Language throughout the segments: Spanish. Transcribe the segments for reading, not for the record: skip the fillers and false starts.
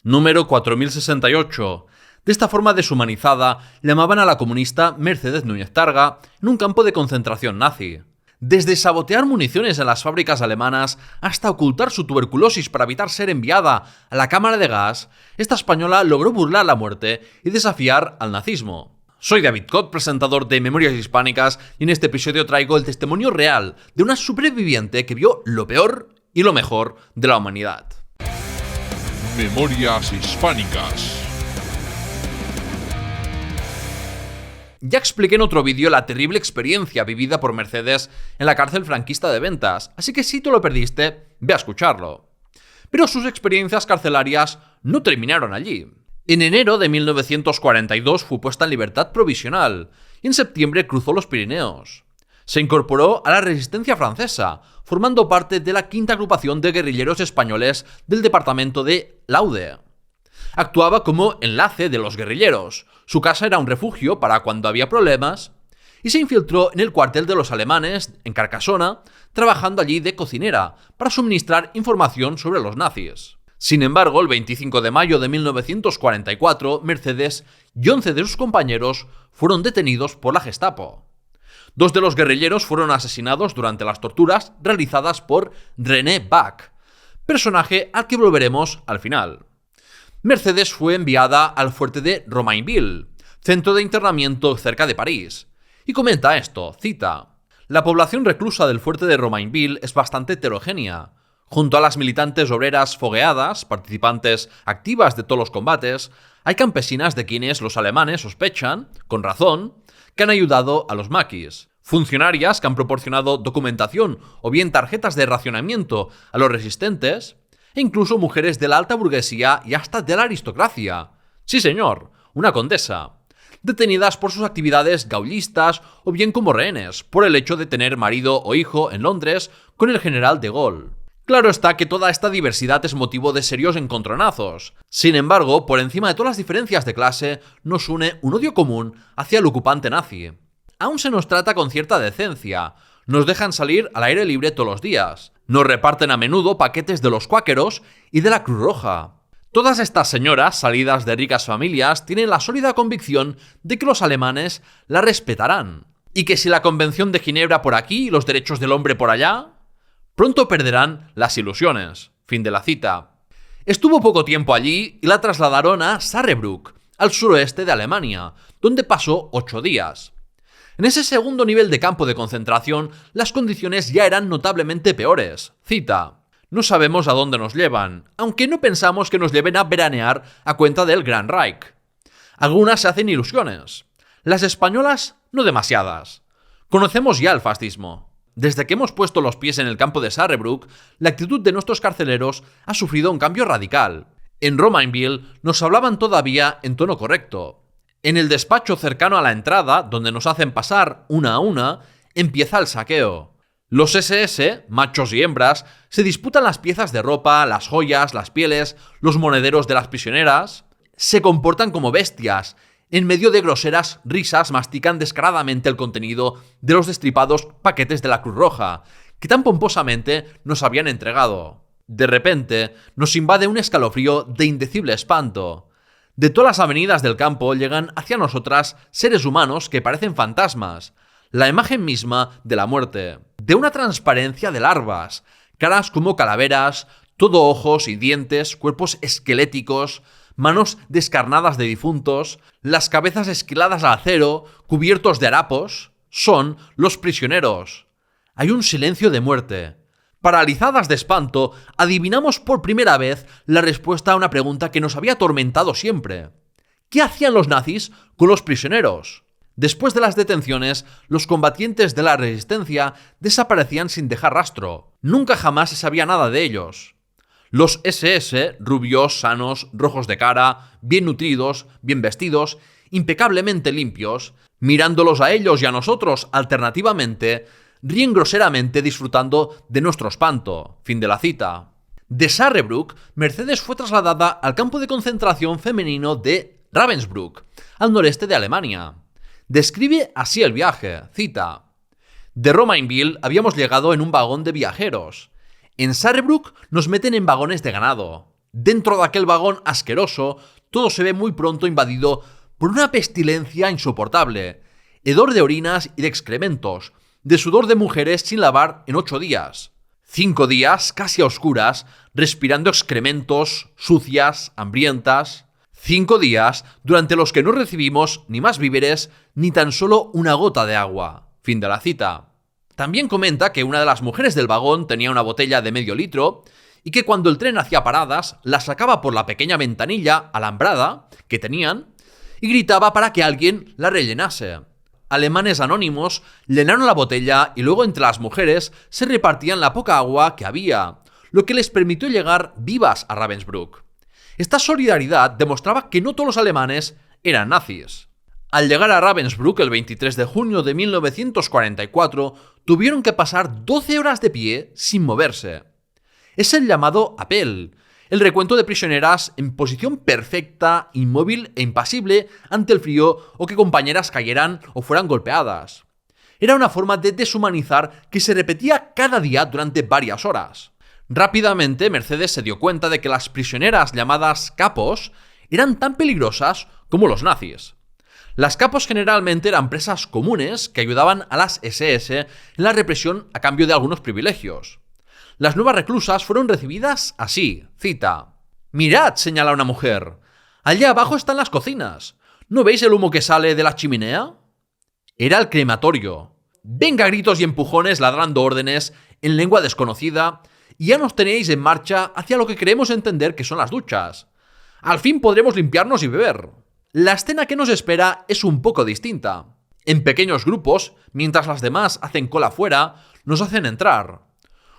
Número 4068. De esta forma deshumanizada, llamaban a la comunista Mercedes Núñez Targa en un campo de concentración nazi. Desde sabotear municiones en las fábricas alemanas hasta ocultar su tuberculosis para evitar ser enviada a la cámara de gas, esta española logró burlar la muerte y desafiar al nazismo. Soy David Cot, presentador de Memorias Hispánicas, y en este episodio traigo el testimonio real de una superviviente que vio lo peor y lo mejor de la humanidad. Memorias Hispánicas. Ya expliqué en otro vídeo la terrible experiencia vivida por Mercedes en la cárcel franquista de Ventas, así que si te lo perdiste, ve a escucharlo. Pero sus experiencias carcelarias no terminaron allí. En enero de 1942 fue puesta en libertad provisional y en septiembre cruzó los Pirineos. Se incorporó a la resistencia francesa, formando parte de la quinta agrupación de guerrilleros españoles del departamento de l'Aude. Actuaba como enlace de los guerrilleros, su casa era un refugio para cuando había problemas, y se infiltró en el cuartel de los alemanes, en Carcasona, trabajando allí de cocinera, para suministrar información sobre los nazis. Sin embargo, el 25 de mayo de 1944, Mercedes y 11 de sus compañeros fueron detenidos por la Gestapo. 2 de los guerrilleros fueron asesinados durante las torturas realizadas por René Bach, personaje al que volveremos al final. Mercedes fue enviada al fuerte de Romainville, centro de internamiento cerca de París, y comenta esto, cita: "La población reclusa del fuerte de Romainville es bastante heterogénea. Junto a las militantes obreras fogueadas, participantes activas de todos los combates, hay campesinas de quienes los alemanes sospechan, con razón, que han ayudado a los maquis, funcionarias que han proporcionado documentación o bien tarjetas de racionamiento a los resistentes, e incluso mujeres de la alta burguesía y hasta de la aristocracia. Sí, señor, una condesa. Detenidas por sus actividades gaullistas o bien como rehenes, por el hecho de tener marido o hijo en Londres con el general de Gaulle. Claro está que toda esta diversidad es motivo de serios encontronazos. Sin embargo, por encima de todas las diferencias de clase, nos une un odio común hacia el ocupante nazi. Aún se nos trata con cierta decencia. Nos dejan salir al aire libre todos los días. Nos reparten a menudo paquetes de los cuáqueros y de la Cruz Roja. Todas estas señoras, salidas de ricas familias, tienen la sólida convicción de que los alemanes la respetarán. Y que si la Convención de Ginebra por aquí y los derechos del hombre por allá, pronto perderán las ilusiones". Fin de la cita. Estuvo poco tiempo allí y la trasladaron a Saarbrück, al suroeste de Alemania, donde pasó 8 días. En ese segundo nivel de campo de concentración, las condiciones ya eran notablemente peores. Cita: "No sabemos a dónde nos llevan, aunque no pensamos que nos lleven a veranear a cuenta del Gran Reich. Algunas se hacen ilusiones. Las españolas, no demasiadas. Conocemos ya el fascismo. Desde que hemos puesto los pies en el campo de Saarbrück, la actitud de nuestros carceleros ha sufrido un cambio radical. En Romainville nos hablaban todavía en tono correcto. En el despacho cercano a la entrada, donde nos hacen pasar una a una, empieza el saqueo. Los SS, machos y hembras, se disputan las piezas de ropa, las joyas, las pieles, los monederos de las prisioneras. Se comportan como bestias. En medio de groseras risas mastican descaradamente el contenido de los destripados paquetes de la Cruz Roja, que tan pomposamente nos habían entregado. De repente, nos invade un escalofrío de indecible espanto. De todas las avenidas del campo llegan hacia nosotras seres humanos que parecen fantasmas, la imagen misma de la muerte, de una transparencia de larvas, caras como calaveras, todo ojos y dientes, cuerpos esqueléticos, manos descarnadas de difuntos, las cabezas esquiladas al acero, cubiertos de harapos. Son los prisioneros. Hay un silencio de muerte. Paralizadas de espanto, adivinamos por primera vez la respuesta a una pregunta que nos había atormentado siempre. ¿Qué hacían los nazis con los prisioneros? Después de las detenciones, los combatientes de la resistencia desaparecían sin dejar rastro. Nunca jamás se sabía nada de ellos. Los SS, rubios, sanos, rojos de cara, bien nutridos, bien vestidos, impecablemente limpios, mirándolos a ellos y a nosotros alternativamente, ríen groseramente disfrutando de nuestro espanto. Fin de la cita. De Saarbrück, Mercedes fue trasladada al campo de concentración femenino de Ravensbrück, al noreste de Alemania. Describe así el viaje, cita: "De Romainville habíamos llegado en un vagón de viajeros. En Saarbrück nos meten en vagones de ganado. Dentro de aquel vagón asqueroso, todo se ve muy pronto invadido por una pestilencia insoportable, hedor de orinas y de excrementos, de sudor de mujeres sin lavar en 8 días. 5 días, casi a oscuras, respirando excrementos, sucias, hambrientas. 5 días durante los que no recibimos ni más víveres ni tan solo una gota de agua. Fin de la cita. También comenta que una de las mujeres del vagón tenía una botella de medio litro y que cuando el tren hacía paradas la sacaba por la pequeña ventanilla alambrada que tenían y gritaba para que alguien la rellenase. Alemanes anónimos llenaron la botella y luego entre las mujeres se repartían la poca agua que había, lo que les permitió llegar vivas a Ravensbrück. Esta solidaridad demostraba que no todos los alemanes eran nazis. Al llegar a Ravensbrück el 23 de junio de 1944, tuvieron que pasar 12 horas de pie sin moverse. Es el llamado Appell, el recuento de prisioneras en posición perfecta, inmóvil e impasible ante el frío o que compañeras cayeran o fueran golpeadas. Era una forma de deshumanizar que se repetía cada día durante varias horas. Rápidamente, Mercedes se dio cuenta de que las prisioneras llamadas capos eran tan peligrosas como los nazis. Las capos generalmente eran presas comunes que ayudaban a las SS en la represión a cambio de algunos privilegios. Las nuevas reclusas fueron recibidas así, cita. «Mirad», señala una mujer, «allá abajo están las cocinas. ¿No veis el humo que sale de la chimenea?» Era el crematorio. Venga gritos y empujones ladrando órdenes en lengua desconocida y ya nos tenéis en marcha hacia lo que creemos entender que son las duchas. Al fin podremos limpiarnos y beber. La escena que nos espera es un poco distinta. En pequeños grupos, mientras las demás hacen cola fuera, nos hacen entrar.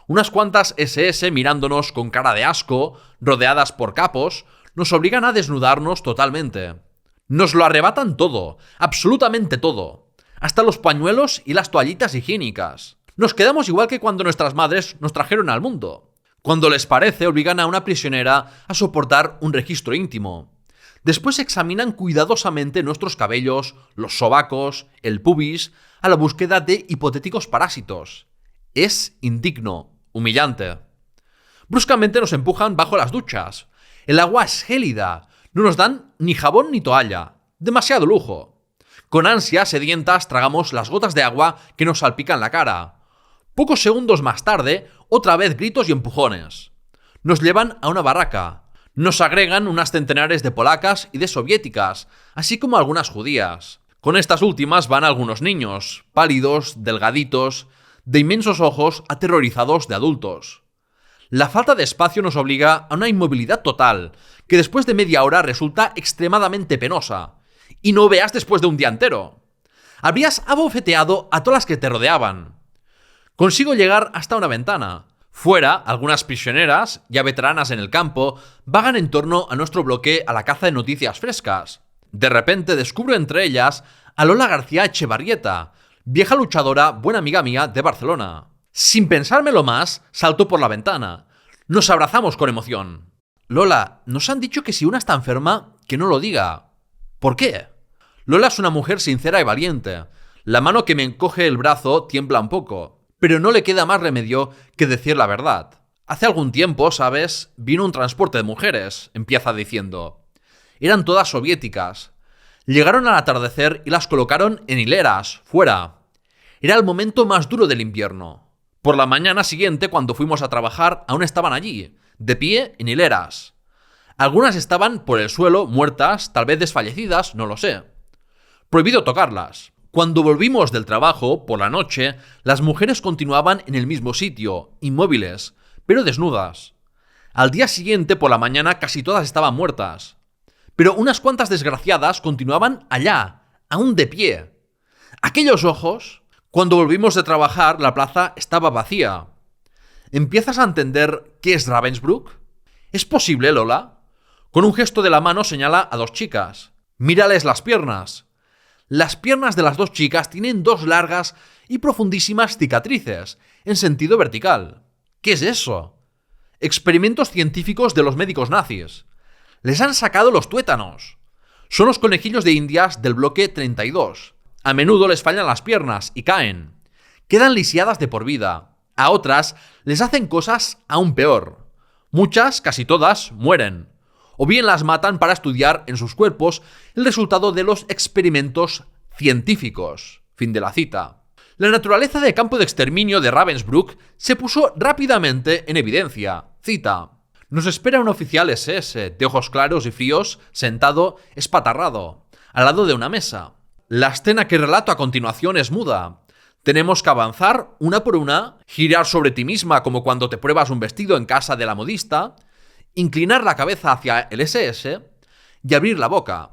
Unas cuantas SS mirándonos con cara de asco, rodeadas por capos, nos obligan a desnudarnos totalmente. Nos lo arrebatan todo, absolutamente todo, hasta los pañuelos y las toallitas higiénicas. Nos quedamos igual que cuando nuestras madres nos trajeron al mundo. Cuando les parece, obligan a una prisionera a soportar un registro íntimo. Después examinan cuidadosamente nuestros cabellos, los sobacos, el pubis, a la búsqueda de hipotéticos parásitos. Es indigno, humillante. Bruscamente nos empujan bajo las duchas. El agua es gélida. No nos dan ni jabón ni toalla. Demasiado lujo. Con ansias sedientas tragamos las gotas de agua que nos salpican la cara. Pocos segundos más tarde, otra vez gritos y empujones. Nos llevan a una barraca. Nos agregan unas centenares de polacas y de soviéticas, así como algunas judías. Con estas últimas van algunos niños, pálidos, delgaditos, de inmensos ojos aterrorizados de adultos. La falta de espacio nos obliga a una inmovilidad total, que después de media hora resulta extremadamente penosa. Y no veas después de un día entero. Habrías abofeteado a todas las que te rodeaban. Consigo llegar hasta una ventana. Fuera, algunas prisioneras, ya veteranas en el campo, vagan en torno a nuestro bloque a la caza de noticias frescas. De repente descubro entre ellas a Lola García Echevarrieta, vieja luchadora, buena amiga mía de Barcelona. Sin pensármelo más, salto por la ventana. Nos abrazamos con emoción. Lola, nos han dicho que si una está enferma, que no lo diga. ¿Por qué? Lola es una mujer sincera y valiente. La mano que me encoge el brazo tiembla un poco, pero no le queda más remedio que decir la verdad. Hace algún tiempo, ¿sabes? Vino un transporte de mujeres, empieza diciendo. Eran todas soviéticas. Llegaron al atardecer y las colocaron en hileras, fuera. Era el momento más duro del invierno. Por la mañana siguiente, cuando fuimos a trabajar, aún estaban allí, de pie en hileras. Algunas estaban por el suelo, muertas, tal vez desfallecidas, no lo sé. Prohibido tocarlas. Cuando volvimos del trabajo, por la noche, las mujeres continuaban en el mismo sitio, inmóviles, pero desnudas. Al día siguiente, por la mañana, casi todas estaban muertas. Pero unas cuantas desgraciadas continuaban allá, aún de pie. Aquellos ojos. Cuando volvimos de trabajar, la plaza estaba vacía. ¿Empiezas a entender qué es Ravensbrück? ¿Es posible, Lola? Con un gesto de la mano señala a 2 chicas. Mírales las piernas. Las piernas de las 2 chicas tienen 2 largas y profundísimas cicatrices, en sentido vertical. ¿Qué es eso? Experimentos científicos de los médicos nazis. Les han sacado los tuétanos. Son los conejillos de indias del bloque 32. A menudo les fallan las piernas y caen. Quedan lisiadas de por vida. A otras les hacen cosas aún peor. Muchas, casi todas, mueren. O bien las matan para estudiar en sus cuerpos el resultado de los experimentos científicos. Fin de la cita. La naturaleza de campo de exterminio de Ravensbrück se puso rápidamente en evidencia. Cita. Nos espera un oficial SS, de ojos claros y fríos, sentado, espatarrado, al lado de una mesa. La escena que relato a continuación es muda. Tenemos que avanzar una por una, girar sobre ti misma como cuando te pruebas un vestido en casa de la modista, inclinar la cabeza hacia el SS y abrir la boca.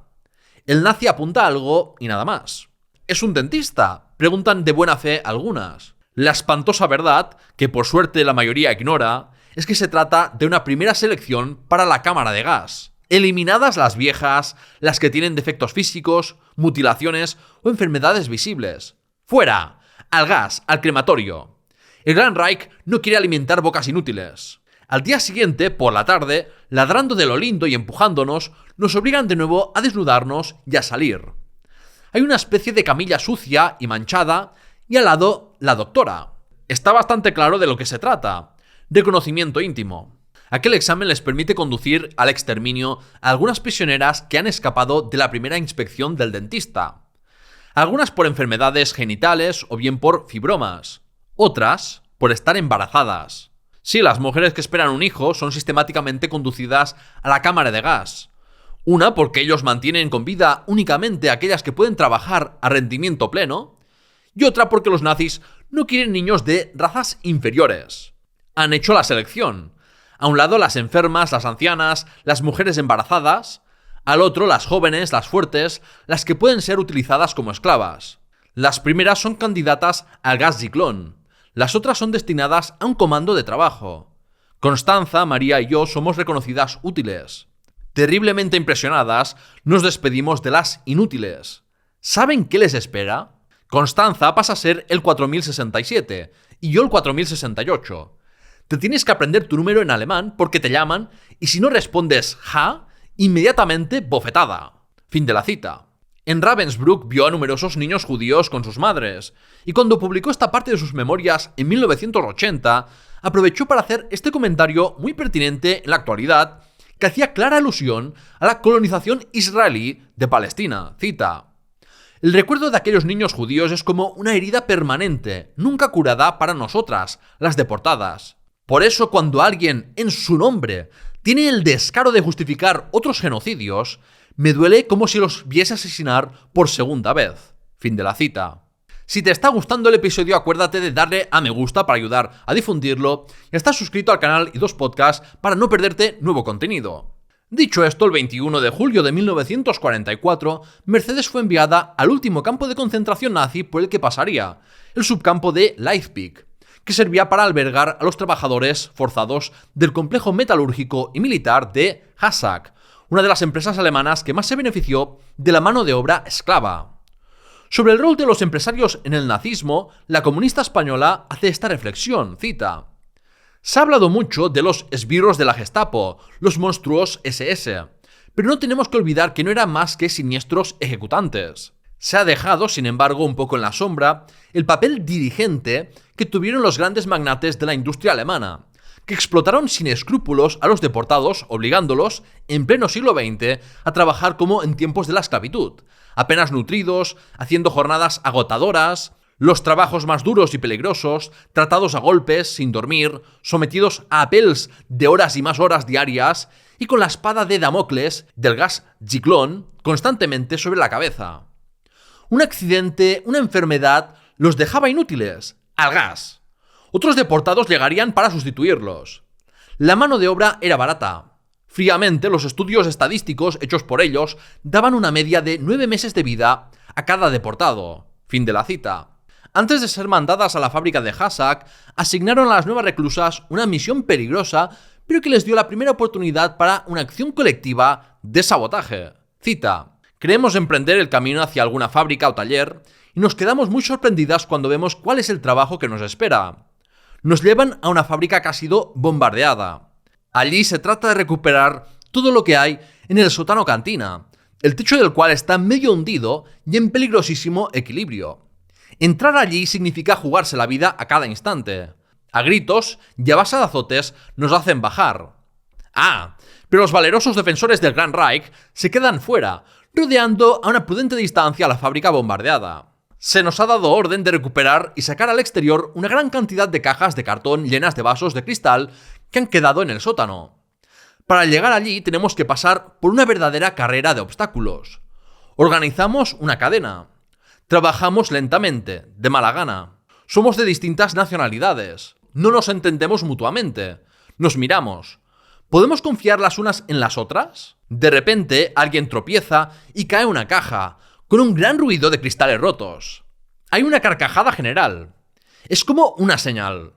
El nazi apunta algo y nada más. ¿Es un dentista?, preguntan de buena fe algunas. La espantosa verdad, que por suerte la mayoría ignora, es que se trata de una primera selección para la cámara de gas. Eliminadas las viejas, las que tienen defectos físicos, mutilaciones o enfermedades visibles. ¡Fuera! Al gas, al crematorio. El Gran Reich no quiere alimentar bocas inútiles. Al día siguiente, por la tarde, ladrando de lo lindo y empujándonos, nos obligan de nuevo a desnudarnos y a salir. Hay una especie de camilla sucia y manchada, y al lado, la doctora. Está bastante claro de lo que se trata. Reconocimiento íntimo. Aquel examen les permite conducir al exterminio a algunas prisioneras que han escapado de la primera inspección del dentista. Algunas por enfermedades genitales o bien por fibromas. Otras por estar embarazadas. Sí, las mujeres que esperan un hijo son sistemáticamente conducidas a la cámara de gas. Una porque ellos mantienen con vida únicamente a aquellas que pueden trabajar a rendimiento pleno, y otra porque los nazis no quieren niños de razas inferiores. Han hecho la selección. A un lado las enfermas, las ancianas, las mujeres embarazadas, al otro las jóvenes, las fuertes, las que pueden ser utilizadas como esclavas. Las primeras son candidatas al gas Zyklon, las otras son destinadas a un comando de trabajo. Constanza, María y yo somos reconocidas útiles. Terriblemente impresionadas, nos despedimos de las inútiles. ¿Saben qué les espera? Constanza pasa a ser el 4067 y yo el 4068. Te tienes que aprender tu número en alemán porque te llaman y si no respondes ja, inmediatamente bofetada. Fin de la cita. En Ravensbrück vio a numerosos niños judíos con sus madres y cuando publicó esta parte de sus memorias en 1980, aprovechó para hacer este comentario muy pertinente en la actualidad que hacía clara alusión a la colonización israelí de Palestina. Cita. El recuerdo de aquellos niños judíos es como una herida permanente, nunca curada para nosotras, las deportadas. Por eso cuando alguien, en su nombre, tiene el descaro de justificar otros genocidios, me duele como si los viese asesinar por segunda vez. Fin de la cita. Si te está gustando el episodio, acuérdate de darle a me gusta para ayudar a difundirlo y estar suscrito al canal y 2 podcasts para no perderte nuevo contenido. Dicho esto, el 21 de julio de 1944, Mercedes fue enviada al último campo de concentración nazi por el que pasaría, el subcampo de Leipzig, que servía para albergar a los trabajadores forzados del complejo metalúrgico y militar de Hassack, una de las empresas alemanas que más se benefició de la mano de obra esclava. Sobre el rol de los empresarios en el nazismo, la comunista española hace esta reflexión, cita. Se ha hablado mucho de los esbirros de la Gestapo, los monstruos SS, pero no tenemos que olvidar que no eran más que siniestros ejecutantes. Se ha dejado, sin embargo, un poco en la sombra, el papel dirigente que tuvieron los grandes magnates de la industria alemana, que explotaron sin escrúpulos a los deportados, obligándolos, en pleno siglo XX, a trabajar como en tiempos de la esclavitud, apenas nutridos, haciendo jornadas agotadoras, los trabajos más duros y peligrosos, tratados a golpes, sin dormir, sometidos a apels de horas y más horas diarias, y con la espada de Damocles del gas Zyklon constantemente sobre la cabeza. Un accidente, una enfermedad, los dejaba inútiles, al gas. Otros deportados llegarían para sustituirlos. La mano de obra era barata. Fríamente, los estudios estadísticos hechos por ellos daban una media de 9 meses de vida a cada deportado. Fin de la cita. Antes de ser mandadas a la fábrica de Hassack, asignaron a las nuevas reclusas una misión peligrosa, pero que les dio la primera oportunidad para una acción colectiva de sabotaje. Cita. Creemos emprender el camino hacia alguna fábrica o taller y nos quedamos muy sorprendidas cuando vemos cuál es el trabajo que nos espera. Nos llevan a una fábrica que ha sido bombardeada. Allí se trata de recuperar todo lo que hay en el sótano cantina, el techo del cual está medio hundido y en peligrosísimo equilibrio. Entrar allí significa jugarse la vida a cada instante. A gritos y a base de azotes nos hacen bajar. Pero los valerosos defensores del Gran Reich se quedan fuera, rodeando a una prudente distancia la fábrica bombardeada. Se nos ha dado orden de recuperar y sacar al exterior una gran cantidad de cajas de cartón llenas de vasos de cristal que han quedado en el sótano. Para llegar allí tenemos que pasar por una verdadera carrera de obstáculos. Organizamos una cadena. Trabajamos lentamente, de mala gana. Somos de distintas nacionalidades. No nos entendemos mutuamente. Nos miramos. ¿Podemos confiar las unas en las otras? De repente, alguien tropieza y cae una caja, con un gran ruido de cristales rotos. Hay una carcajada general. Es como una señal.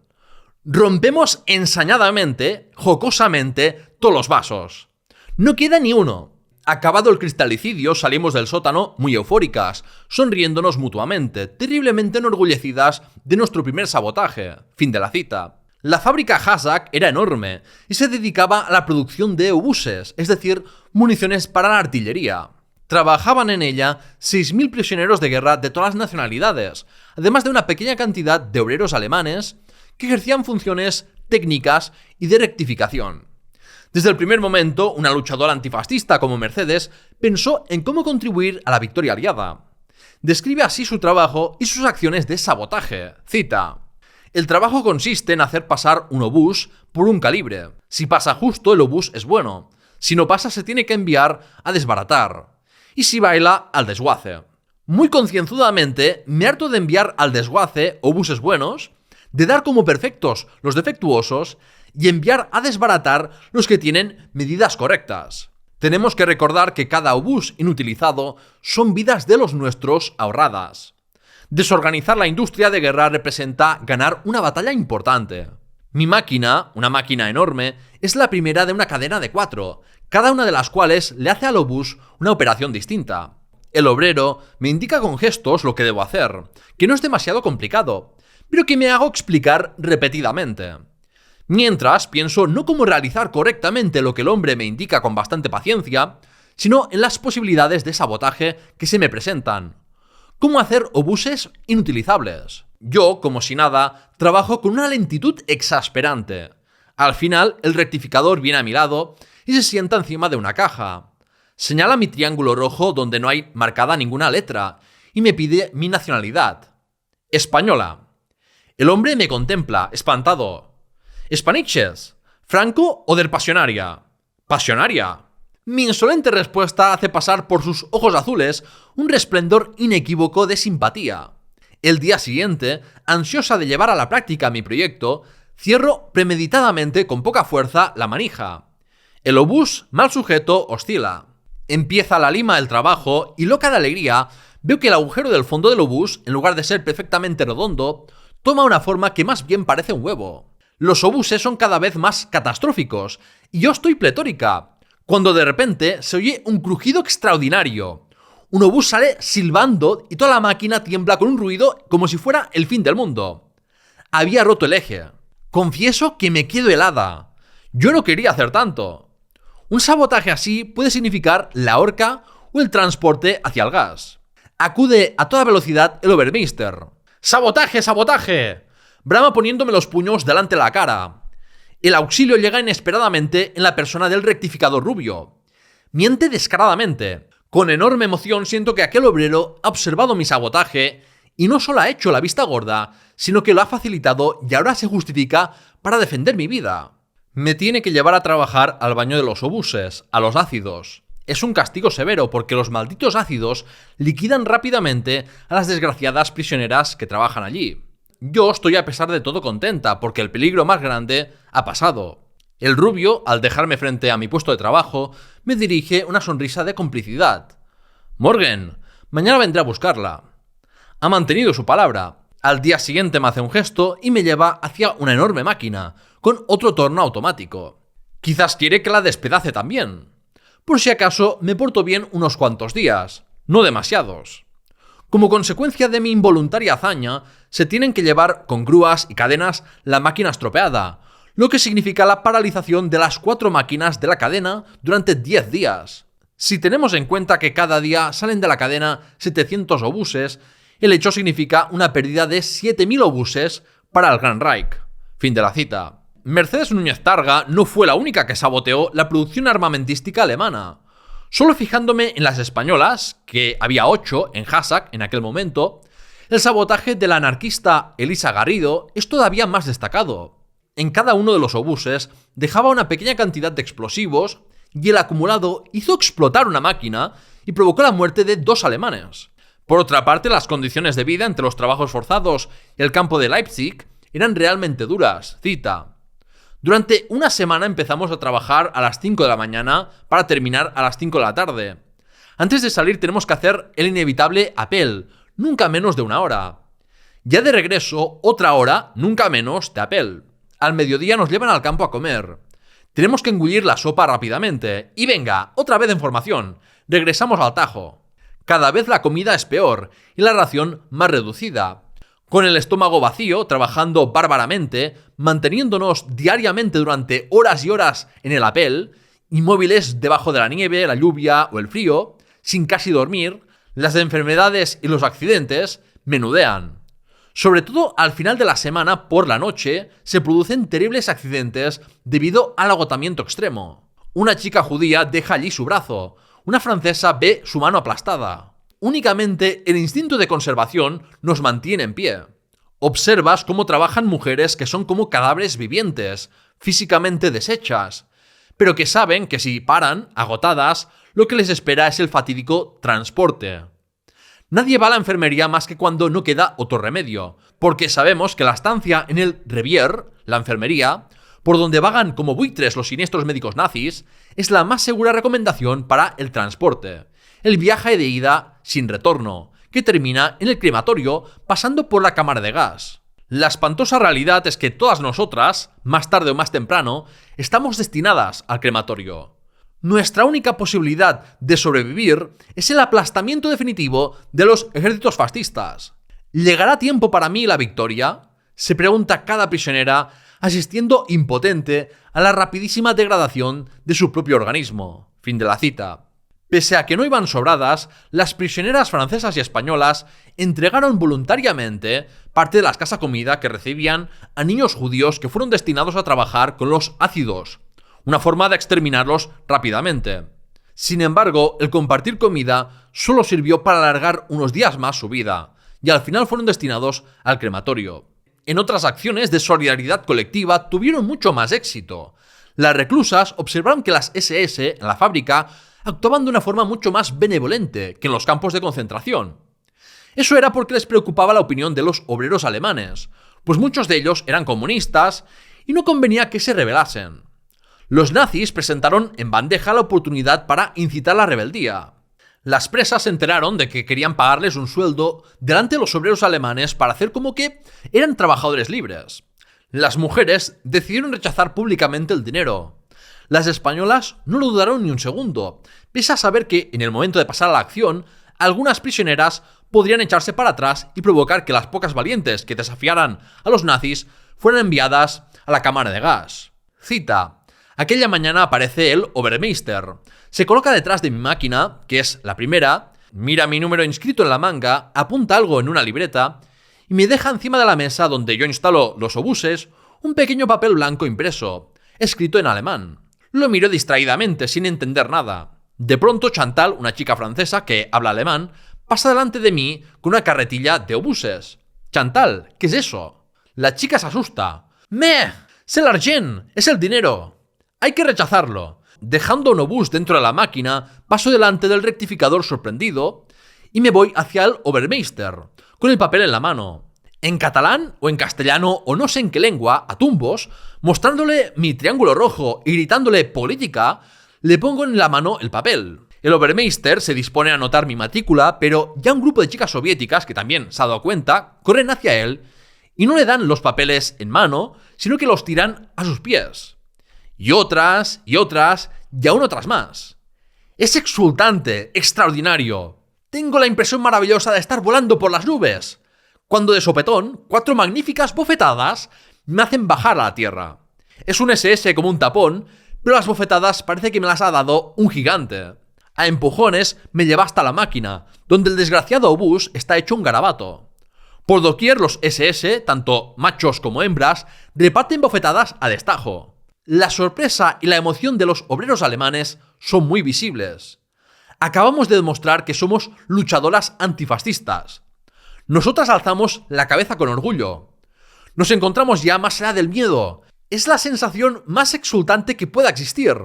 Rompemos ensañadamente, jocosamente, todos los vasos. No queda ni uno. Acabado el cristalicidio, salimos del sótano muy eufóricas, sonriéndonos mutuamente, terriblemente enorgullecidas de nuestro primer sabotaje. Fin de la cita. La fábrica Hazak era enorme y se dedicaba a la producción de obuses, es decir, municiones para la artillería. Trabajaban en ella 6.000 prisioneros de guerra de todas las nacionalidades, además de una pequeña cantidad de obreros alemanes que ejercían funciones técnicas y de rectificación. Desde el primer momento, una luchadora antifascista como Mercedes pensó en cómo contribuir a la victoria aliada. Describe así su trabajo y sus acciones de sabotaje. Cita: el trabajo consiste en hacer pasar un obús por un calibre. Si pasa justo, el obús es bueno. Si no pasa, se tiene que enviar a desbaratar. Y si baila, al desguace. Muy concienzudamente, me harto de enviar al desguace obuses buenos, de dar como perfectos los defectuosos y enviar a desbaratar los que tienen medidas correctas. Tenemos que recordar que cada obús inutilizado son vidas de los nuestros ahorradas. Desorganizar la industria de guerra representa ganar una batalla importante. Mi máquina, una máquina enorme, es la primera de una cadena de 4, cada una de las cuales le hace al obús una operación distinta. El obrero me indica con gestos lo que debo hacer, que no es demasiado complicado, pero que me hago explicar repetidamente. Mientras pienso no cómo realizar correctamente lo que el hombre me indica con bastante paciencia, sino en las posibilidades de sabotaje que se me presentan. ¿Cómo hacer obuses inutilizables? Yo, como si nada, trabajo con una lentitud exasperante. Al final, el rectificador viene a mi lado y se sienta encima de una caja. Señala mi triángulo rojo donde no hay marcada ninguna letra y me pide mi nacionalidad. Española. El hombre me contempla, espantado. ¿Spaniches? ¿Franco o del Pasionaria? Pasionaria. Mi insolente respuesta hace pasar por sus ojos azules un resplendor inequívoco de simpatía. El día siguiente, ansiosa de llevar a la práctica mi proyecto, cierro premeditadamente con poca fuerza la manija. El obús, mal sujeto, oscila. Empieza la lima del trabajo y, loca de alegría, veo que el agujero del fondo del obús, en lugar de ser perfectamente redondo, toma una forma que más bien parece un huevo. Los obuses son cada vez más catastróficos y yo estoy pletórica, cuando de repente se oye un crujido extraordinario. Un obús sale silbando y toda la máquina tiembla con un ruido como si fuera el fin del mundo. Había roto el eje. Confieso que me quedo helada. Yo no quería hacer tanto. Un sabotaje así puede significar la horca o el transporte hacia el gas. Acude a toda velocidad el Obermeister. ¡Sabotaje, sabotaje!, brama poniéndome los puños delante de la cara. El auxilio llega inesperadamente en la persona del rectificador rubio. Miente descaradamente. Con enorme emoción siento que aquel obrero ha observado mi sabotaje y no solo ha hecho la vista gorda, sino que lo ha facilitado y ahora se justifica para defender mi vida. Me tiene que llevar a trabajar al baño de los obuses, a los ácidos. Es un castigo severo porque los malditos ácidos liquidan rápidamente a las desgraciadas prisioneras que trabajan allí. Yo estoy a pesar de todo contenta porque el peligro más grande ha pasado. El rubio, al dejarme frente a mi puesto de trabajo, me dirige una sonrisa de complicidad. Morgen, mañana vendré a buscarla. Ha mantenido su palabra. Al día siguiente me hace un gesto y me lleva hacia una enorme máquina, con otro torno automático. Quizás quiere que la despedace también. Por si acaso me porto bien unos cuantos días, no demasiados. Como consecuencia de mi involuntaria hazaña, se tienen que llevar con grúas y cadenas la máquina estropeada, lo que significa la paralización de las 4 máquinas de la cadena durante 10 días. Si tenemos en cuenta que cada día salen de la cadena 700 obuses, el hecho significa una pérdida de 7.000 obuses para el Gran Reich. Fin de la cita. Mercedes Núñez Targa no fue la única que saboteó la producción armamentística alemana. Solo fijándome en las españolas, que había 8 en Hassack en aquel momento, el sabotaje de la anarquista Elisa Garrido es todavía más destacado. En cada uno de los obuses dejaba una pequeña cantidad de explosivos y el acumulado hizo explotar una máquina y provocó la muerte de 2 alemanes. Por otra parte, las condiciones de vida entre los trabajos forzados y el campo de Leipzig eran realmente duras. Cita: durante una semana empezamos a trabajar a las 5 de la mañana para terminar a las 5 de la tarde. Antes de salir tenemos que hacer el inevitable apel, nunca menos de 1 hora. Ya de regreso, otra hora, nunca menos de apel. Al mediodía nos llevan al campo a comer. Tenemos que engullir la sopa rápidamente. Y venga, otra vez en formación. Regresamos al tajo. Cada vez la comida es peor y la ración más reducida. Con el estómago vacío, trabajando bárbaramente, manteniéndonos diariamente durante horas y horas en el apel, inmóviles debajo de la nieve, la lluvia o el frío, sin casi dormir, las enfermedades y los accidentes menudean. Sobre todo al final de la semana, por la noche, se producen terribles accidentes debido al agotamiento extremo. Una chica judía deja allí su brazo, una francesa ve su mano aplastada. Únicamente el instinto de conservación nos mantiene en pie. Observas cómo trabajan mujeres que son como cadáveres vivientes, físicamente deshechas, pero que saben que si paran, agotadas, lo que les espera es el fatídico transporte. Nadie va a la enfermería más que cuando no queda otro remedio, porque sabemos que la estancia en el Revier, la enfermería, por donde vagan como buitres los siniestros médicos nazis, es la más segura recomendación para el transporte. El viaje de ida sin retorno, que termina en el crematorio pasando por la cámara de gas. La espantosa realidad es que todas nosotras, más tarde o más temprano, estamos destinadas al crematorio. Nuestra única posibilidad de sobrevivir es el aplastamiento definitivo de los ejércitos fascistas. ¿Llegará tiempo para mí la victoria?, se pregunta cada prisionera, asistiendo impotente a la rapidísima degradación de su propio organismo. Fin de la cita. Pese a que no iban sobradas, las prisioneras francesas y españolas entregaron voluntariamente parte de la escasa comida que recibían a niños judíos que fueron destinados a trabajar con los ácidos, una forma de exterminarlos rápidamente. Sin embargo, el compartir comida solo sirvió para alargar unos días más su vida, y al final fueron destinados al crematorio. En otras acciones de solidaridad colectiva tuvieron mucho más éxito. Las reclusas observaron que las SS en la fábrica actuaban de una forma mucho más benevolente que en los campos de concentración. Eso era porque les preocupaba la opinión de los obreros alemanes, pues muchos de ellos eran comunistas y no convenía que se rebelasen. Los nazis presentaron en bandeja la oportunidad para incitar la rebeldía. Las presas se enteraron de que querían pagarles un sueldo delante de los obreros alemanes para hacer como que eran trabajadores libres. Las mujeres decidieron rechazar públicamente el dinero. Las españolas no lo dudaron ni un segundo, pese a saber que, en el momento de pasar a la acción, algunas prisioneras podrían echarse para atrás y provocar que las pocas valientes que desafiaran a los nazis fueran enviadas a la cámara de gas. Cita: aquella mañana aparece el Obermeister. Se coloca detrás de mi máquina, que es la primera, mira mi número inscrito en la manga, apunta algo en una libreta y me deja encima de la mesa donde yo instalo los obuses un pequeño papel blanco impreso, escrito en alemán. Lo miro distraídamente, sin entender nada. De pronto Chantal, una chica francesa que habla alemán, pasa delante de mí con una carretilla de obuses. Chantal, ¿qué es eso? La chica se asusta. ¡Meh! ¡C'est l'argent! ¡Es el dinero! Hay que rechazarlo. Dejando un obús dentro de la máquina, paso delante del rectificador sorprendido y me voy hacia el Obermeister, con el papel en la mano. En catalán o en castellano o no sé en qué lengua, a tumbos, mostrándole mi triángulo rojo y gritándole política, le pongo en la mano el papel. El Obermeister se dispone a anotar mi matrícula, pero ya un grupo de chicas soviéticas, que también se ha dado cuenta, corren hacia él y no le dan los papeles en mano, sino que los tiran a sus pies. Y otras, y aún otras más. Es exultante, extraordinario. Tengo la impresión maravillosa de estar volando por las nubes, cuando de sopetón, 4 magníficas bofetadas me hacen bajar a la tierra. Es un SS como un tapón, pero las bofetadas parece que me las ha dado un gigante. A empujones me lleva hasta la máquina, donde el desgraciado obús está hecho un garabato. Por doquier los SS, tanto machos como hembras, reparten bofetadas a destajo. La sorpresa y la emoción de los obreros alemanes son muy visibles. Acabamos de demostrar que somos luchadoras antifascistas. Nosotras alzamos la cabeza con orgullo. Nos encontramos ya más allá del miedo. Es la sensación más exultante que pueda existir.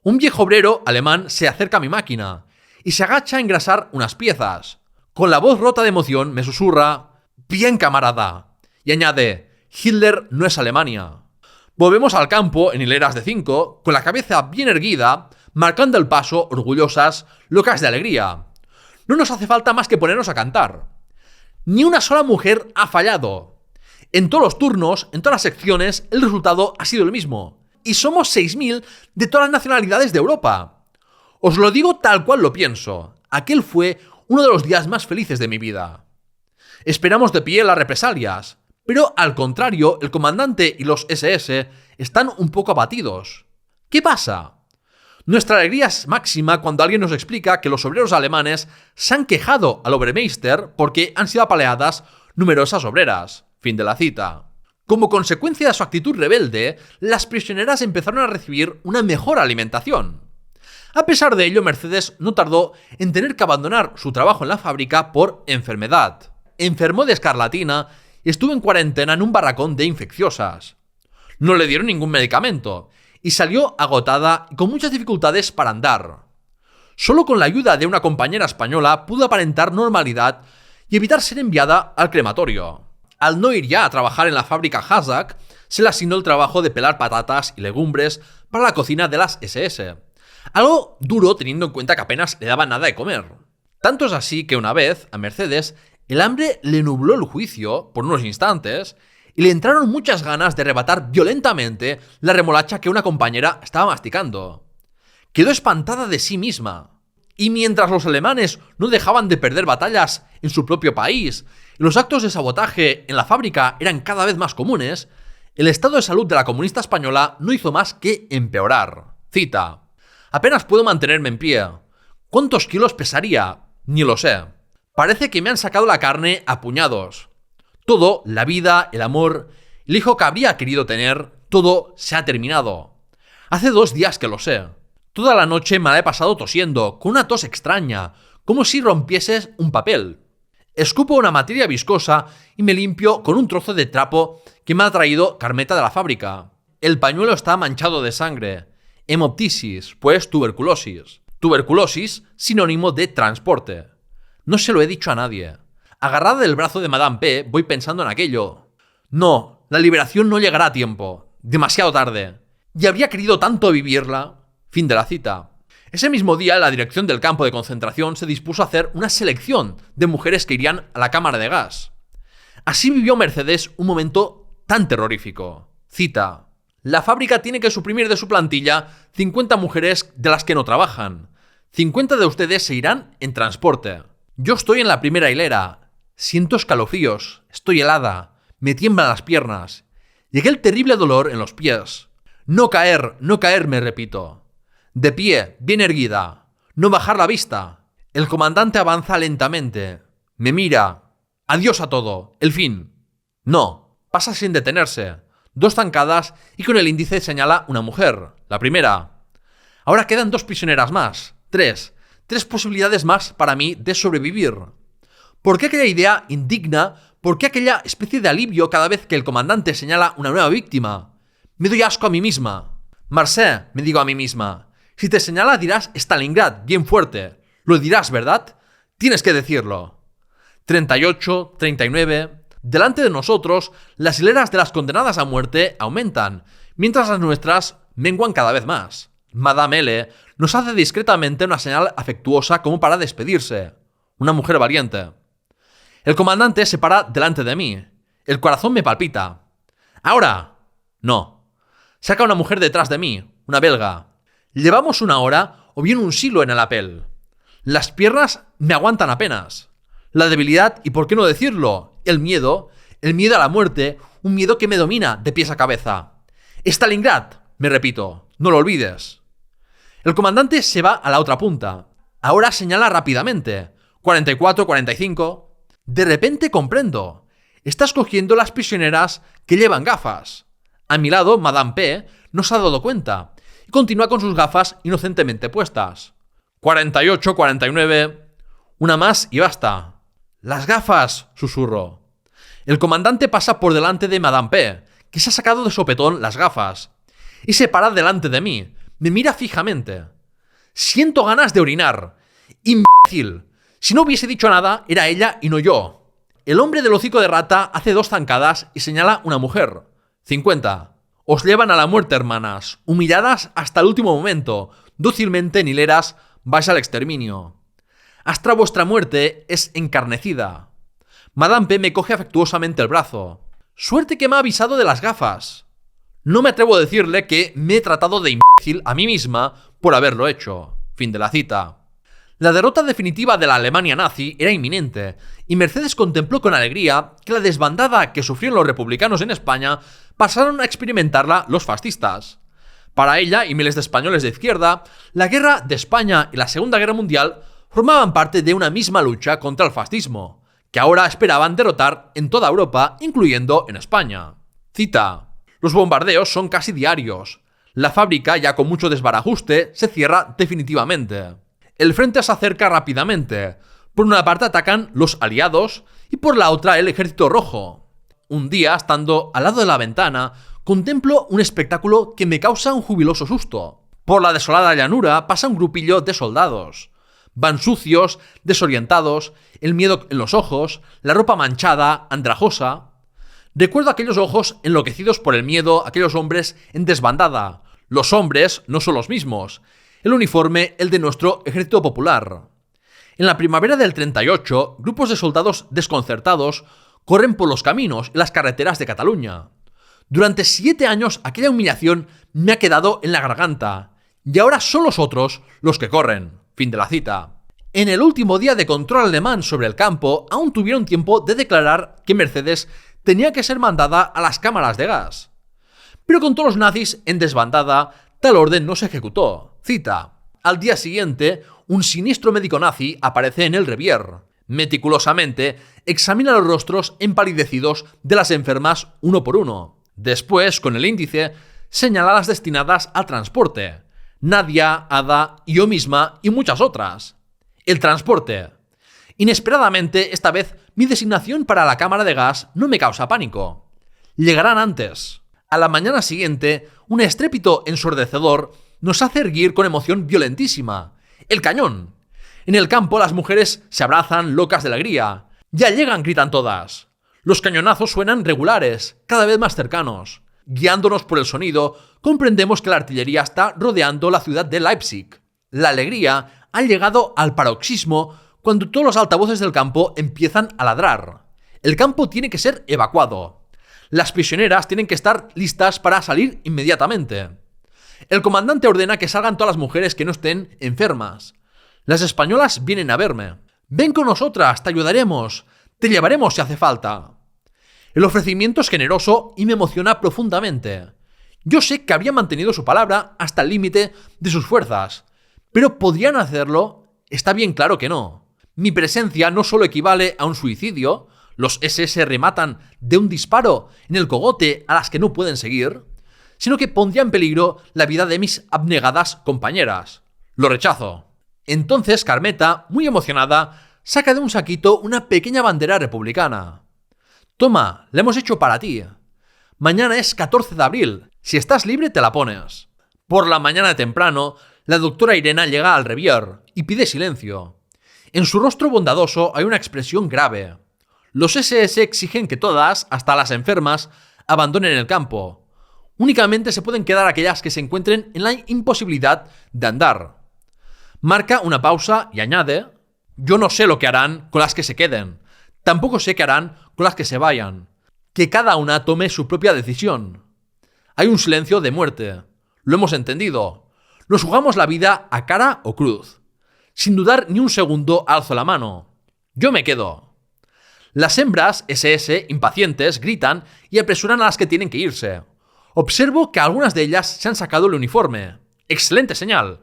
Un viejo obrero alemán se acerca a mi máquina y se agacha a engrasar unas piezas. Con la voz rota de emoción me susurra: «Bien, camarada», y añade: «Hitler no es Alemania». Volvemos al campo en hileras de 5, con la cabeza bien erguida, marcando el paso, orgullosas, locas de alegría. No nos hace falta más que ponernos a cantar. Ni una sola mujer ha fallado. En todos los turnos, en todas las secciones, el resultado ha sido el mismo. Y somos 6.000 de todas las nacionalidades de Europa. Os lo digo tal cual lo pienso. Aquel fue uno de los días más felices de mi vida. Esperamos de pie las represalias, pero al contrario, el comandante y los SS están un poco abatidos. ¿Qué pasa? Nuestra alegría es máxima cuando alguien nos explica que los obreros alemanes se han quejado al Obermeister porque han sido apaleadas numerosas obreras. Fin de la cita. Como consecuencia de su actitud rebelde, las prisioneras empezaron a recibir una mejor alimentación. A pesar de ello, Mercedes no tardó en tener que abandonar su trabajo en la fábrica por enfermedad. Enfermó de escarlatina y estuvo en cuarentena en un barracón de infecciosas. No le dieron ningún medicamento y salió agotada y con muchas dificultades para andar. Solo con la ayuda de una compañera española pudo aparentar normalidad y evitar ser enviada al crematorio. Al no ir ya a trabajar en la fábrica Hazak, se le asignó el trabajo de pelar patatas y legumbres para la cocina de las SS. Algo duro teniendo en cuenta que apenas le daban nada de comer. Tanto es así que una vez, a Mercedes, el hambre le nubló el juicio por unos instantes y le entraron muchas ganas de arrebatar violentamente la remolacha que una compañera estaba masticando. Quedó espantada de sí misma. Y mientras los alemanes no dejaban de perder batallas en su propio país y los actos de sabotaje en la fábrica eran cada vez más comunes, el estado de salud de la comunista española no hizo más que empeorar. Cita: «Apenas puedo mantenerme en pie. ¿Cuántos kilos pesaría? Ni lo sé. Parece que me han sacado la carne a puñados. Todo, la vida, el amor, el hijo que habría querido tener, todo se ha terminado. Hace 2 días que lo sé. Toda la noche me la he pasado tosiendo, con una tos extraña, como si rompieses un papel. Escupo una materia viscosa y me limpio con un trozo de trapo que me ha traído Carmeta de la fábrica. El pañuelo está manchado de sangre. Hemoptisis, pues tuberculosis. Tuberculosis, sinónimo de transporte. No se lo he dicho a nadie. Agarrada del brazo de Madame P, voy pensando en aquello. No, la liberación no llegará a tiempo. Demasiado tarde. Y habría querido tanto vivirla». Fin de la cita. Ese mismo día, la dirección del campo de concentración se dispuso a hacer una selección de mujeres que irían a la cámara de gas. Así vivió Mercedes un momento tan terrorífico. Cita: «La fábrica tiene que suprimir de su plantilla 50 mujeres de las que no trabajan. 50 de ustedes se irán en transporte. Yo estoy en la primera hilera. Siento escalofríos. Estoy helada. Me tiemblan las piernas. Y aquel terrible dolor en los pies. No caer, me repito. De pie, bien erguida. No bajar la vista. El comandante avanza lentamente. Me mira. Adiós a todo. El fin. No. Pasa sin detenerse. 2 zancadas y con el índice señala una mujer. La primera. Ahora quedan 2 prisioneras más. 3 posibilidades más para mí de sobrevivir. ¿Por qué aquella idea indigna? ¿Por qué aquella especie de alivio cada vez que el comandante señala una nueva víctima? Me doy asco a mí misma. Marcel, me digo a mí misma. Si te señala dirás Stalingrad, bien fuerte. Lo dirás, ¿verdad? Tienes que decirlo. 38, 39... Delante de nosotros, las hileras de las condenadas a muerte aumentan, mientras las nuestras menguan cada vez más. Madame L. nos hace discretamente una señal afectuosa como para despedirse. Una mujer valiente. El comandante se para delante de mí. El corazón me palpita. ¿Ahora? No. Saca una mujer detrás de mí, una belga. Llevamos 1 hora o bien un siglo en el apel. Las piernas me aguantan apenas. La debilidad y, por qué no decirlo, el miedo a la muerte, un miedo que me domina de pies a cabeza. Stalingrad, me repito, no lo olvides. El comandante se va a la otra punta. Ahora señala rápidamente. 44, 45. De repente comprendo. Estás cogiendo las prisioneras que llevan gafas. A mi lado, Madame P. no se ha dado cuenta y continúa con sus gafas inocentemente puestas. 48, 49... Una más y basta. Las gafas, susurro. El comandante pasa por delante de Madame P, que se ha sacado de sopetón las gafas, y se para delante de mí. Me mira fijamente. Siento ganas de orinar. ¡Imbécil! Si no hubiese dicho nada, era ella y no yo. El hombre del hocico de rata hace 2 zancadas y señala una mujer. 50. Os llevan a la muerte, hermanas. Humilladas hasta el último momento. Dócilmente en hileras vais al exterminio. Hasta vuestra muerte es encarnecida. Madame P me coge afectuosamente el brazo. Suerte que me ha avisado de las gafas. No me atrevo a decirle que me he tratado de imbécil a mí misma por haberlo hecho. Fin de la cita. La derrota definitiva de la Alemania nazi era inminente, y Mercedes contempló con alegría que la desbandada que sufrieron los republicanos en España pasaron a experimentarla los fascistas. Para ella y miles de españoles de izquierda, la guerra de España y la Segunda Guerra Mundial formaban parte de una misma lucha contra el fascismo, que ahora esperaban derrotar en toda Europa, incluyendo en España. Cita. Los bombardeos son casi diarios. La fábrica, ya con mucho desbarajuste, se cierra definitivamente. El frente se acerca rápidamente. Por una parte atacan los aliados y por la otra el ejército rojo. Un día, estando al lado de la ventana, contemplo un espectáculo que me causa un jubiloso susto. Por la desolada llanura pasa un grupillo de soldados. Van sucios, desorientados, el miedo en los ojos, la ropa manchada, andrajosa. Recuerdo aquellos ojos enloquecidos por el miedo, aquellos hombres en desbandada. Los hombres no son los mismos. El uniforme, el de nuestro ejército popular. En la primavera del 38, grupos de soldados desconcertados corren por los caminos y las carreteras de Cataluña. Durante 7 años aquella humillación me ha quedado en la garganta. Y ahora son los otros los que corren. Fin de la cita. En el último día de control alemán sobre el campo, aún tuvieron tiempo de declarar que Mercedes tenía que ser mandada a las cámaras de gas. Pero con todos los nazis en desbandada, tal orden no se ejecutó. Cita. Al día siguiente, un siniestro médico nazi aparece en el revier. Meticulosamente, examina los rostros empalidecidos de las enfermas uno por uno. Después, con el índice, señala las destinadas al transporte. Nadia, Ada, yo misma y muchas otras. El transporte. Inesperadamente, esta vez, mi designación para la cámara de gas no me causa pánico. Llegarán antes. A la mañana siguiente, un estrépito ensordecedor nos hace erguir con emoción violentísima. ¡El cañón! En el campo las mujeres se abrazan locas de alegría. ¡Ya llegan!, gritan todas. Los cañonazos suenan regulares, cada vez más cercanos. Guiándonos por el sonido, comprendemos que la artillería está rodeando la ciudad de Leipzig. La alegría ha llegado al paroxismo cuando todos los altavoces del campo empiezan a ladrar. El campo tiene que ser evacuado. Las prisioneras tienen que estar listas para salir inmediatamente. El comandante ordena que salgan todas las mujeres que no estén enfermas. Las españolas vienen a verme. Ven con nosotras, te ayudaremos, te llevaremos si hace falta. El ofrecimiento es generoso y me emociona profundamente. Yo sé que habían mantenido su palabra hasta el límite de sus fuerzas, pero ¿podrían hacerlo? Está bien claro que no. Mi presencia no solo equivale a un suicidio, los SS rematan de un disparo en el cogote a las que no pueden seguir, sino que pondría en peligro la vida de mis abnegadas compañeras. Lo rechazo. Entonces Carmeta, muy emocionada, saca de un saquito una pequeña bandera republicana. Toma, la hemos hecho para ti. Mañana es 14 de abril. Si estás libre, te la pones. Por la mañana temprano, la doctora Irena llega al revier y pide silencio. En su rostro bondadoso hay una expresión grave. Los SS exigen que todas, hasta las enfermas, abandonen el campo. Únicamente se pueden quedar aquellas que se encuentren en la imposibilidad de andar. Marca una pausa y añade: yo no sé lo que harán con las que se queden. Tampoco sé qué harán con las que se vayan. Que cada una tome su propia decisión. Hay un silencio de muerte. Lo hemos entendido. Nos jugamos la vida a cara o cruz. Sin dudar ni un segundo alzo la mano. Yo me quedo. Las hembras SS, impacientes, gritan y apresuran a las que tienen que irse. Observo que algunas de ellas se han sacado el uniforme. ¡Excelente señal!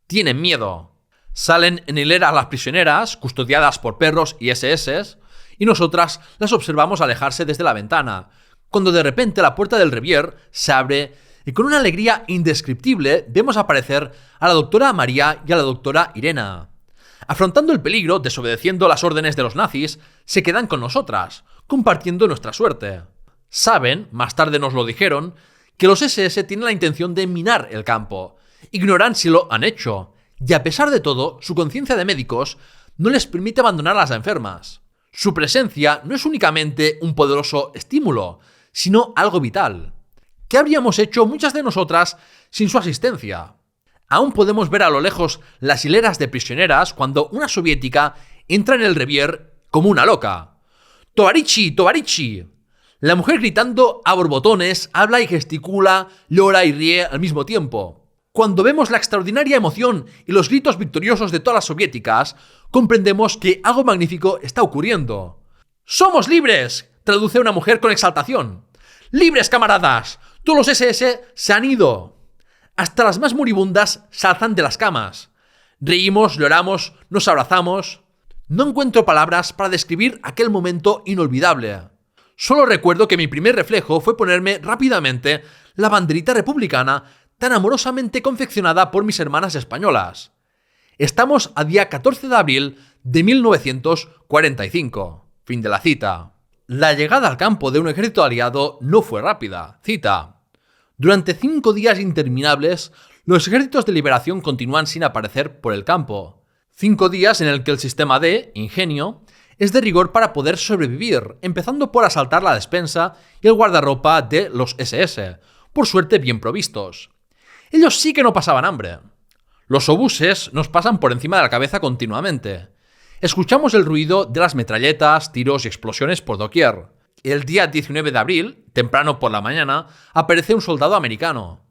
Tienen miedo. Salen en hilera las prisioneras, custodiadas por perros y SS, y nosotras las observamos alejarse desde la ventana, cuando de repente la puerta del revier se abre y con una alegría indescriptible vemos aparecer a la doctora María y a la doctora Irena. Afrontando el peligro, desobedeciendo las órdenes de los nazis, se quedan con nosotras, compartiendo nuestra suerte. Saben, más tarde nos lo dijeron, que los SS tienen la intención de minar el campo. Ignoran si lo han hecho, y a pesar de todo, su conciencia de médicos no les permite abandonar a las enfermas. Su presencia no es únicamente un poderoso estímulo, sino algo vital. ¿Qué habríamos hecho muchas de nosotras sin su asistencia? Aún podemos ver a lo lejos las hileras de prisioneras cuando una soviética entra en el revier como una loca. ¡Tovarichi! ¡Tovarichi! La mujer gritando a borbotones, habla y gesticula, llora y ríe al mismo tiempo. Cuando vemos la extraordinaria emoción y los gritos victoriosos de todas las soviéticas, comprendemos que algo magnífico está ocurriendo. ¡Somos libres!, traduce una mujer con exaltación. ¡Libres, camaradas! ¡Todos los SS se han ido! Hasta las más moribundas se alzan de las camas. Reímos, lloramos, nos abrazamos. No encuentro palabras para describir aquel momento inolvidable. Solo recuerdo que mi primer reflejo fue ponerme rápidamente la banderita republicana tan amorosamente confeccionada por mis hermanas españolas. Estamos a día 14 de abril de 1945. Fin de la cita. La llegada al campo de un ejército aliado no fue rápida. Cita. Durante 5 días interminables, los ejércitos de liberación continúan sin aparecer por el campo. 5 días en el que el sistema D, ingenio, es de rigor para poder sobrevivir, empezando por asaltar la despensa y el guardarropa de los SS, por suerte bien provistos. Ellos sí que no pasaban hambre. Los obuses nos pasan por encima de la cabeza continuamente. Escuchamos el ruido de las metralletas, tiros y explosiones por doquier. El día 19 de abril, temprano por la mañana, aparece un soldado americano.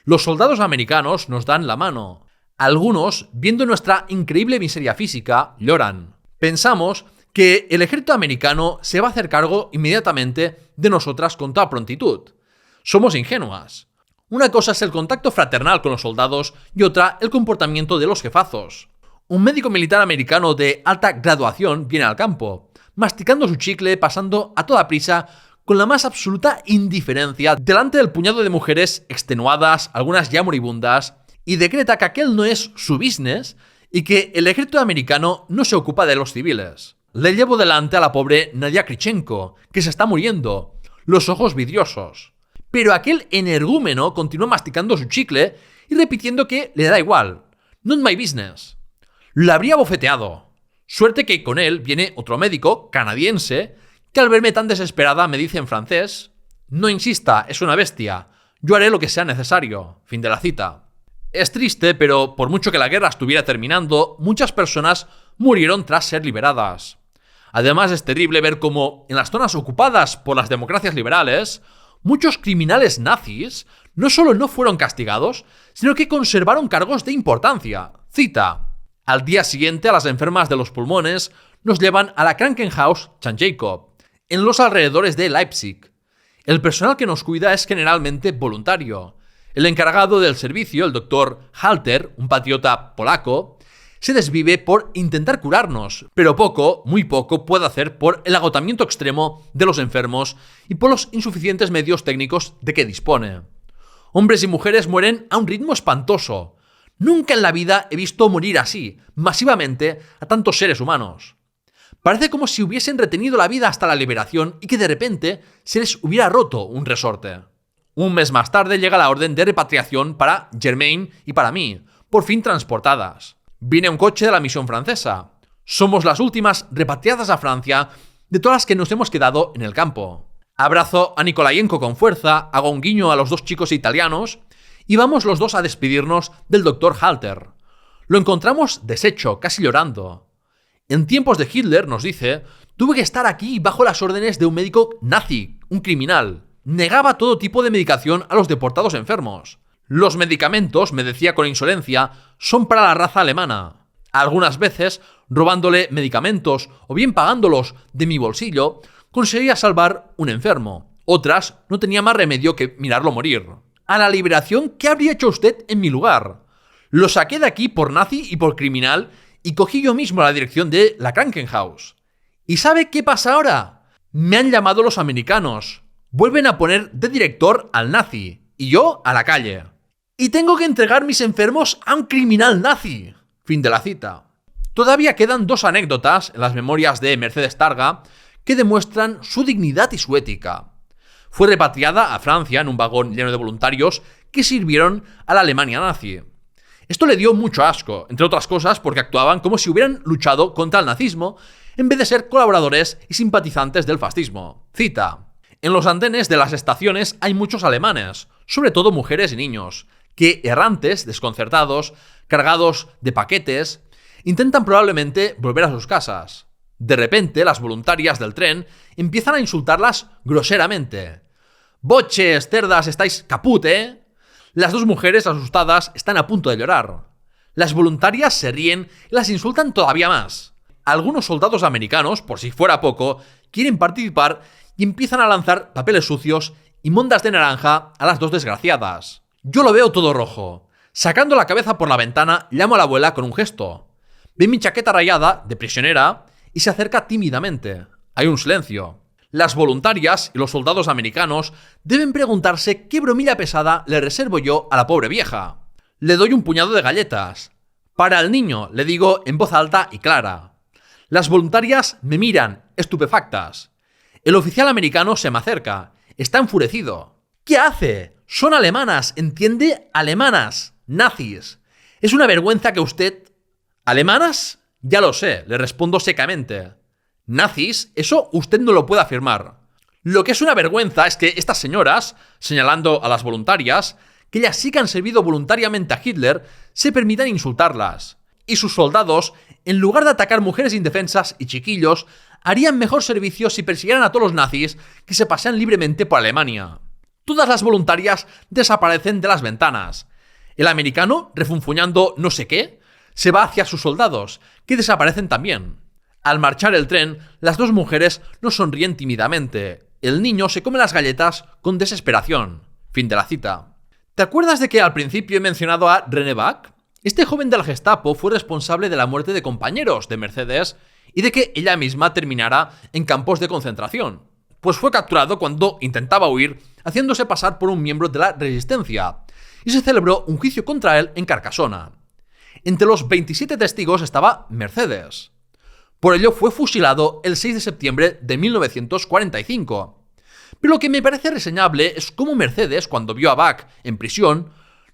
Los soldados americanos nos dan la mano. Algunos, viendo nuestra increíble miseria física, lloran. Pensamos que el ejército americano se va a hacer cargo inmediatamente de nosotras con toda prontitud. Somos ingenuas. Una cosa es el contacto fraternal con los soldados y otra el comportamiento de los jefazos. Un médico militar americano de alta graduación viene al campo, masticando su chicle, pasando a toda prisa, con la más absoluta indiferencia, delante del puñado de mujeres extenuadas, algunas ya moribundas, y decreta que aquel no es su business y que el ejército americano no se ocupa de los civiles. Le llevo delante a la pobre Nadia Krichenko, que se está muriendo, los ojos vidriosos. Pero aquel energúmeno continúa masticando su chicle y repitiendo que le da igual. Not my business. La habría bofeteado. Suerte que con él viene otro médico, canadiense, que al verme tan desesperada me dice en francés: no insista, es una bestia, yo haré lo que sea necesario. Fin de la cita. Es triste, pero por mucho que la guerra estuviera terminando, muchas personas murieron tras ser liberadas. Además es terrible ver cómo, en las zonas ocupadas por las democracias liberales, muchos criminales nazis no solo no fueron castigados, sino que conservaron cargos de importancia. Cita. Al día siguiente, a las enfermas de los pulmones nos llevan a la Krankenhaus St. Jacob, en los alrededores de Leipzig. El personal que nos cuida es generalmente voluntario. El encargado del servicio, el doctor Halter, un patriota polaco, se desvive por intentar curarnos, pero poco, muy poco, puede hacer por el agotamiento extremo de los enfermos y por los insuficientes medios técnicos de que dispone. Hombres y mujeres mueren a un ritmo espantoso. Nunca en la vida he visto morir así, masivamente, a tantos seres humanos. Parece como si hubiesen retenido la vida hasta la liberación y que de repente se les hubiera roto un resorte. Un mes más tarde llega la orden de repatriación para Germain y para mí, por fin transportadas. Viene un coche de la misión francesa. Somos las últimas repatriadas a Francia de todas las que nos hemos quedado en el campo. Abrazo a Nikolayenko con fuerza, hago un guiño a los 2 chicos italianos y vamos los 2 a despedirnos del doctor Halter. Lo encontramos deshecho, casi llorando. En tiempos de Hitler, nos dice, tuve que estar aquí bajo las órdenes de un médico nazi, un criminal. Negaba todo tipo de medicación a los deportados enfermos. Los medicamentos, me decía con insolencia, son para la raza alemana. Algunas veces, robándole medicamentos o bien pagándolos de mi bolsillo, conseguía salvar un enfermo. Otras, no tenía más remedio que mirarlo morir. A la liberación, ¿qué habría hecho usted en mi lugar? Lo saqué de aquí por nazi y por criminal y cogí yo mismo la dirección de la Krankenhaus. ¿Y sabe qué pasa ahora? Me han llamado los americanos. Vuelven a poner de director al nazi y yo a la calle. Y tengo que entregar mis enfermos a un criminal nazi. Fin de la cita. Todavía quedan 2 anécdotas en las memorias de Mercedes Targa que demuestran su dignidad y su ética. Fue repatriada a Francia en un vagón lleno de voluntarios que sirvieron a la Alemania nazi. Esto le dio mucho asco, entre otras cosas porque actuaban como si hubieran luchado contra el nazismo en vez de ser colaboradores y simpatizantes del fascismo. Cita: en los andenes de las estaciones hay muchos alemanes, sobre todo mujeres y niños, que, errantes, desconcertados, cargados de paquetes, intentan probablemente volver a sus casas. De repente, las voluntarias del tren empiezan a insultarlas groseramente. «Boches, cerdas, estáis caput, ¿eh?». Las 2 mujeres, asustadas, están a punto de llorar. Las voluntarias se ríen y las insultan todavía más. Algunos soldados americanos, por si fuera poco, quieren participar y empiezan a lanzar papeles sucios y mondas de naranja a las 2 desgraciadas. Yo lo veo todo rojo. Sacando la cabeza por la ventana, llamo a la abuela con un gesto. Ve mi chaqueta rayada, de prisionera, y se acerca tímidamente. Hay un silencio. Las voluntarias y los soldados americanos deben preguntarse qué bromilla pesada le reservo yo a la pobre vieja. Le doy un puñado de galletas. «Para el niño», le digo en voz alta y clara. Las voluntarias me miran, estupefactas. El oficial americano se me acerca. Está enfurecido. «¿Qué hace? Son alemanas, ¿entiende? Alemanas. Nazis. Es una vergüenza que usted...». «¿Alemanas? Ya lo sé», le respondo secamente. «¿Nazis? Eso usted no lo puede afirmar». Lo que es una vergüenza es que estas señoras, señalando a las voluntarias, que ellas sí que han servido voluntariamente a Hitler, se permitan insultarlas. Y sus soldados, en lugar de atacar mujeres indefensas y chiquillos, harían mejor servicio si persiguieran a todos los nazis que se pasean libremente por Alemania. Todas las voluntarias desaparecen de las ventanas. El americano, refunfuñando no sé qué, se va hacia sus soldados, que desaparecen también. Al marchar el tren, las 2 mujeres nos sonríen tímidamente. El niño se come las galletas con desesperación. Fin de la cita. ¿Te acuerdas de que al principio he mencionado a René Bach? Este joven del Gestapo fue responsable de la muerte de compañeros de Mercedes y de que ella misma terminara en campos de concentración. Pues fue capturado cuando intentaba huir, haciéndose pasar por un miembro de la Resistencia, y se celebró un juicio contra él en Carcasona. Entre los 27 testigos estaba Mercedes. Por ello fue fusilado el 6 de septiembre de 1945. Pero lo que me parece reseñable es cómo Mercedes, cuando vio a Bach en prisión,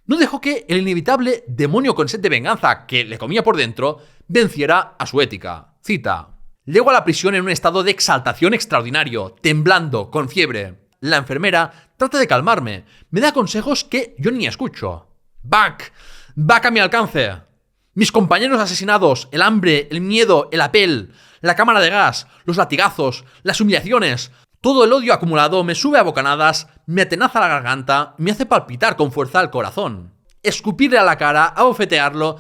no dejó que el inevitable demonio con sed de venganza que le comía por dentro venciera a su ética. Cita: «Llego a la prisión en un estado de exaltación extraordinario, temblando, con fiebre. La enfermera trata de calmarme, me da consejos que yo ni escucho. Bach a mi alcance. Mis compañeros asesinados, el hambre, el miedo, el apel, la cámara de gas, los latigazos, las humillaciones, todo el odio acumulado me sube a bocanadas, me atenaza la garganta, me hace palpitar con fuerza el corazón. Escupirle a la cara, abofetearlo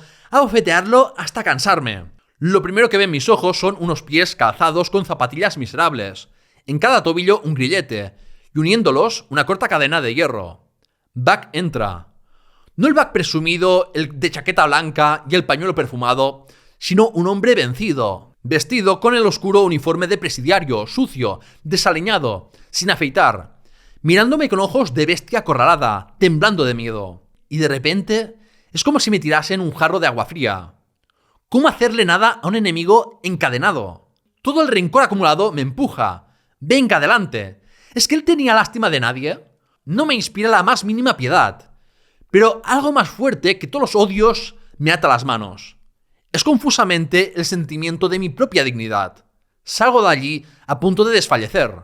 hasta cansarme. Lo primero que ven mis ojos son unos pies calzados con zapatillas miserables, en cada tobillo un grillete, y uniéndolos una corta cadena de hierro. Bach entra. No el Bach presumido, el de chaqueta blanca y el pañuelo perfumado, sino un hombre vencido, vestido con el oscuro uniforme de presidiario, sucio, desaliñado, sin afeitar, mirándome con ojos de bestia acorralada, temblando de miedo. Y de repente, es como si me tirasen un jarro de agua fría. ¿Cómo hacerle nada a un enemigo encadenado? Todo el rencor acumulado me empuja. Venga, adelante. ¿Es que él tenía lástima de nadie? No me inspira la más mínima piedad. Pero algo más fuerte que todos los odios me ata las manos. Es confusamente el sentimiento de mi propia dignidad. Salgo de allí a punto de desfallecer,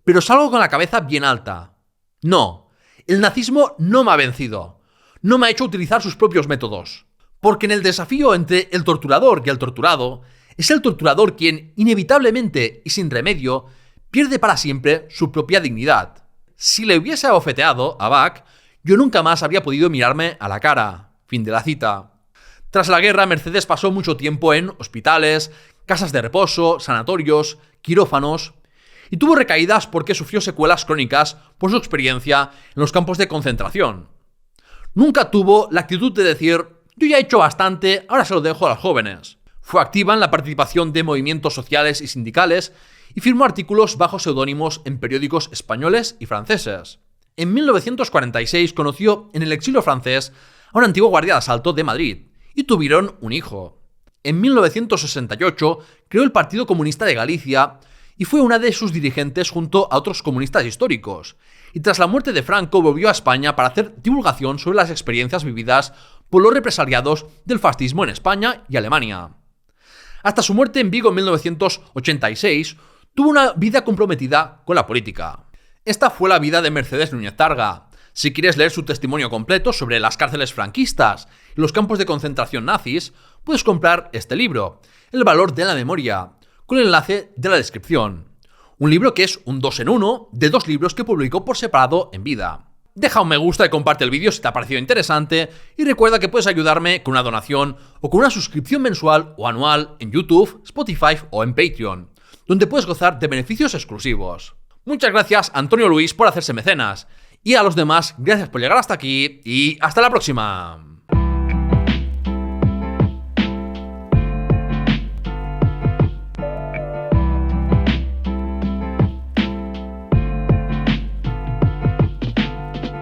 pero salgo con la cabeza bien alta. No, el nazismo no me ha vencido. No me ha hecho utilizar sus propios métodos. Porque en el desafío entre el torturador y el torturado, es el torturador quien, inevitablemente y sin remedio, pierde para siempre su propia dignidad. Si le hubiese abofeteado a Bach, yo nunca más habría podido mirarme a la cara. Fin de la cita. Tras la guerra, Mercedes pasó mucho tiempo en hospitales, casas de reposo, sanatorios, quirófanos, y tuvo recaídas porque sufrió secuelas crónicas por su experiencia en los campos de concentración. Nunca tuvo la actitud de decir, yo ya he hecho bastante, ahora se lo dejo a los jóvenes. Fue activa en la participación de movimientos sociales y sindicales y firmó artículos bajo seudónimos en periódicos españoles y franceses. En 1946 conoció en el exilio francés a un antiguo guardia de asalto de Madrid y tuvieron un hijo. En 1968 creó el Partido Comunista de Galicia y fue una de sus dirigentes junto a otros comunistas históricos. Y tras la muerte de Franco volvió a España para hacer divulgación sobre las experiencias vividas por los represaliados del fascismo en España y Alemania. Hasta su muerte en Vigo en 1986, tuvo una vida comprometida con la política. Esta fue la vida de Mercedes Núñez Targa. Si quieres leer su testimonio completo sobre las cárceles franquistas y los campos de concentración nazis, puedes comprar este libro, El valor de la memoria, con el enlace de la descripción. Un libro que es un 2 en 1 de 2 libros que publicó por separado en vida. Deja un me gusta y comparte el vídeo si te ha parecido interesante y recuerda que puedes ayudarme con una donación o con una suscripción mensual o anual en YouTube, Spotify o en Patreon, donde puedes gozar de beneficios exclusivos. Muchas gracias a Antonio Luis por hacerse mecenas y a los demás gracias por llegar hasta aquí y hasta la próxima.